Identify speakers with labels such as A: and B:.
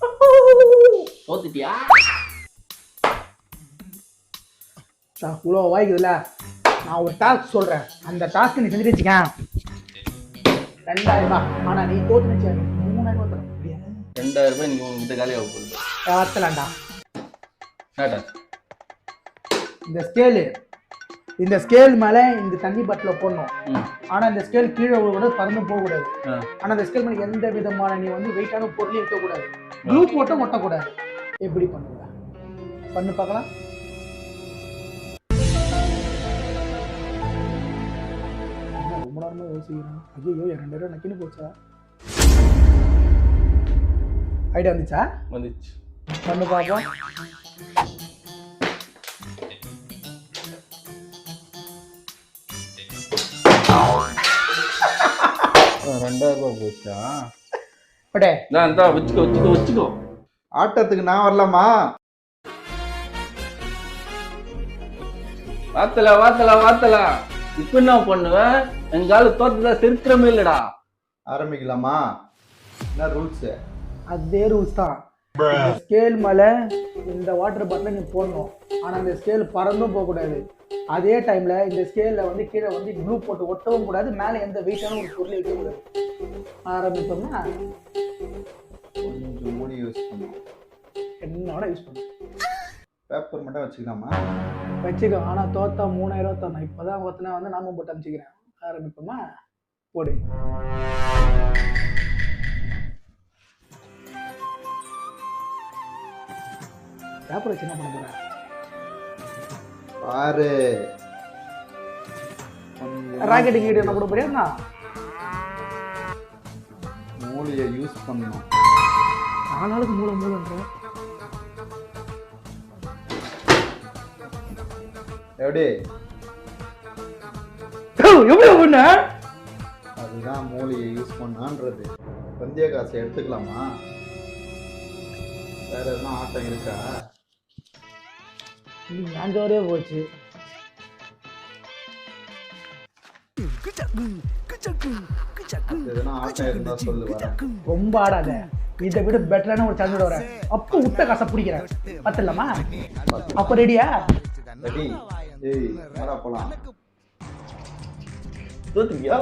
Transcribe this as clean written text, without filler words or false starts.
A: தோத்துட்டியா?
B: இவ்வளோ வாய்க்குதுல்ல, நான் ஒரு டாஸ்க் சொல்றேன், அந்த டாஸ்க் நீ செஞ்சுட்டு வச்சுக்க 2000 ரூபாய். ஆனா நீ தோத்து வச்சு 3000 ரூபாய் தர முடியாது.
A: 2000 ரூபாய் நீங்க உங்ககிட்ட காலியாக போகுது.
B: பார்த்தலாம்டா. இந்த ஸ்கேல் மேல இந்த தண்ணி பாட்டில போடணும். ஆனா இந்த ஸ்கேல் கீழே கூட பறந்து போக கூடாது. ஆனா இந்த ஸ்கேல் மேல எந்த விதமான நீ வந்து வெயிட்டான பொருளையும் இருக்க கூடாது. ப்ளூ போட்டும் ஒட்டக்கூடாது. எப்படி பண்ணுவ? பண்ணு பார்க்கலாம். ரொம்ப நேரமா யோசிக்கிறேன். ஐயோ 2000 ரூபாய் நக்கின்னு போச்சா? ஐடியா வந்துச்சா?
A: வந்துச்சு.
B: பண்ணு பார்ப்போம்.
A: ₹2000 போச்சா?
B: பட்டே
A: வச்சுக்கோ.
C: ஆட்டத்துக்கு நான் வரலாமா?
A: வாத்தலா இப்ப என்ன பண்ணுவேன்? எங்கால தோத்ததா சரித்திரமே இல்லடா.
C: ஆரம்பிக்கலாமா? என்ன ரூல்ஸ்?
B: அதே ரூல்ஸ் தான். ஸ்கேல் மேல இந்த வாட்டர் பாட்டில நீ போடணும். ஆனா இந்த ஸ்கேல் பறந்தும் போக கூடாது. அதே டைம்ல இந்த ஸ்கேல்ல வந்து கீழே வந்து ப்ளூ போட்டு ஒட்டவும் கூடாது. மேல எந்த வெயிட்டான ஒரு பொருள் வைக்க கூடாது. ஆரம்பிப்போம்னா
C: கொஞ்சம் மூடி யூஸ் பண்ணும்.
B: என்னோட யூஸ் பண்ணு.
C: பேப்பர் மட்டும் வச்சுக்கலாமா?
B: வச்சுக்கோ. ஆனா தோத்தா 3000 தரணும். இப்பதான் ஒருத்தனை வந்து நாம போட்டு அமைச்சுக்கிறேன். ஆரம்பிப்போமா? போடு. பேப்பர் வச்சு என்ன பண்ண போற?
C: பாரு.
B: ராக்கெட் கீடு என்ன பண்ண போறியா?
C: மூளையை யூஸ் பண்ணணும்.
B: 4 நாளுக்கு மூளைன்ற
C: எப்படி
B: பண்ண?
C: அதுதான் மூளையை யூஸ் பண்ணான்றது. பந்தய காசை எடுத்துக்கலாமா? வேற எதுனா ஆட்டம் இருக்கா?
B: ஞாஞ்சோரே போச்சு.
C: எதுனா ஆட்டம் இருந்தா சொல்லு வரேன்.
B: ரொம்ப ஆடாத. இதை விட பெட்டரான ஒரு சான்ஸ் வரேன். அப்போ விட்ட காசை பிடிக்கிறேன். பத்தலாமா? அப்ப ரெடியா?
C: ரெடி. ஏய், போலாம்.
A: தோத்துட்டியா?